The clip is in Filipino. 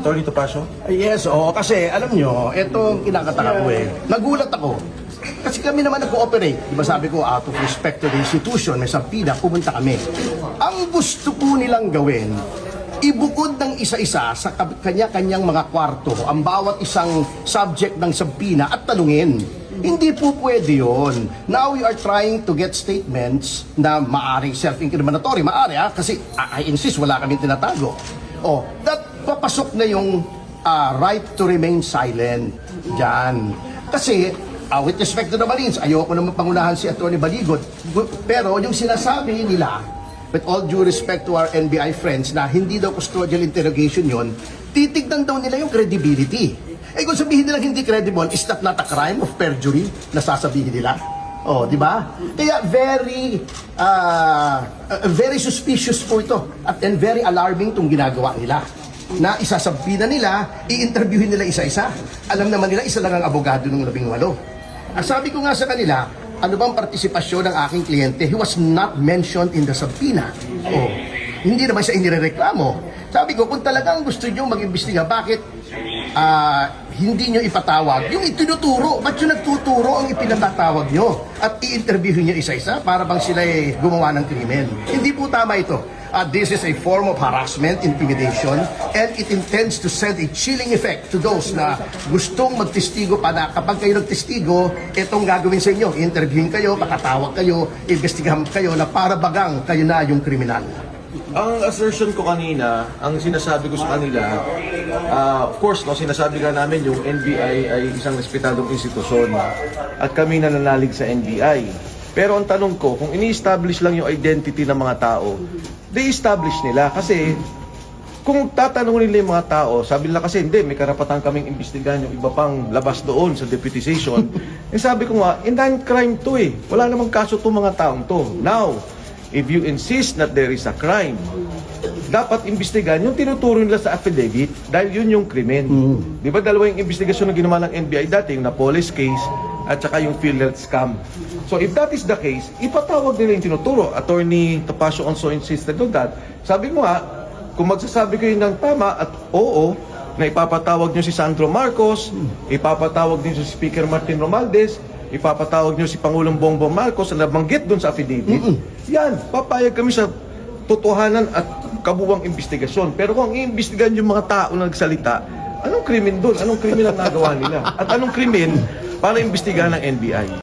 Attorney Topacio? Yes, oo. Kasi alam nyo, ito ang kinakataka ko eh. Nagulat ako. Kasi kami naman nag-cooperate. Diba sabi ko, out of respect to the institution, may sampida, pumunta kami. Ang gusto po nilang gawin, ibukod ng isa-isa sa kanya-kanyang mga kwarto ang bawat isang subject ng sampina at talungin. Hindi po pwede yun. Now we are trying to get statements na maaring self-incriminatory. Maari kasi I insist, wala kaming tinatago. Oh, that papasok na yung right to remain silent dyan. Kasi, with respect to the Marines, ayoko naman pangunahan si Atty. Baligot. Pero yung sinasabi nila, with all due respect to our NBI friends, na hindi daw custodial interrogation yon, titignan daw nila yung credibility. Eh kung sabihin nila hindi credible, is that not a crime of perjury na sasabihin nila? Oh, di ba? Kaya very suspicious po ito and very alarming itong ginagawa nila. Na isasabihin na nila, i-interviewin nila isa-isa. Alam naman nila, isa lang ang abogado ng 18. Sabi ko nga sa kanila, ano bang partisipasyon ng aking kliyente? He was not mentioned in the subpoena. Oh, hindi naman siya inireklamo. Sabi ko, kung talagang gusto nyo mag-imbestiga, bakit hindi nyo ipatawag yung itinuturo? Ba't yung nagtuturo ang ipinatatawag nyo? At i-interviewin nyo isa-isa para bang sila gumawa ng krimen? Hindi po tama ito. This is a form of harassment, intimidation, and it intends to send a chilling effect to those na gustong magtestigo pa na kapag kayo nagtestigo, itong gagawin sa inyo. Interviewin kayo, pakatawag kayo, investigahan kayo na para bagang kayo na yung kriminal. Ang assertion ko kanina, ang sinasabi ko sa kanila, of course, no, sinasabi nga namin yung NBI ay isang respetadong institusyon at kami nananalig sa NBI. Pero ang tanong ko, kung ini-establish lang yung identity ng mga tao, de-establish nila. Kasi kung tatanungin nila yung mga tao, sabi nila kasi hindi, may karapatan kaming imbestigahan yung iba pang labas doon sa deputization. Sabi ko nga, indahing crime to eh. Wala namang kaso itong mga taong to. Now, if you insist that there is a crime, dapat imbestigahan yung tinuturo nila sa affidavit dahil yun yung krimen. Di ba dalawa yung investigasyon na ginawa ng NBI dati, yung Napoles case at saka yung PhilHealth scam. So if that is the case, ipatawag nila yung tinuturo. Attorney Topacio also insisted on that. Sabi mo nga, kung magsasabi kayo ng tama at oo, na ipapatawag nyo si Sandro Marcos, ipapatawag nyo si Speaker Martin Romualdez, ipapatawag nyo si Pangulong Bongbong Marcos na nabanggit dun sa affidavit, yan, papayag kami sa totohanan at kabuwang investigasyon. Pero kung iimbestigahan yung mga tao na nagsalita, anong krimen doon? Anong krimen ang nagawa nila? At anong krimen para imbestigahan ng NBI?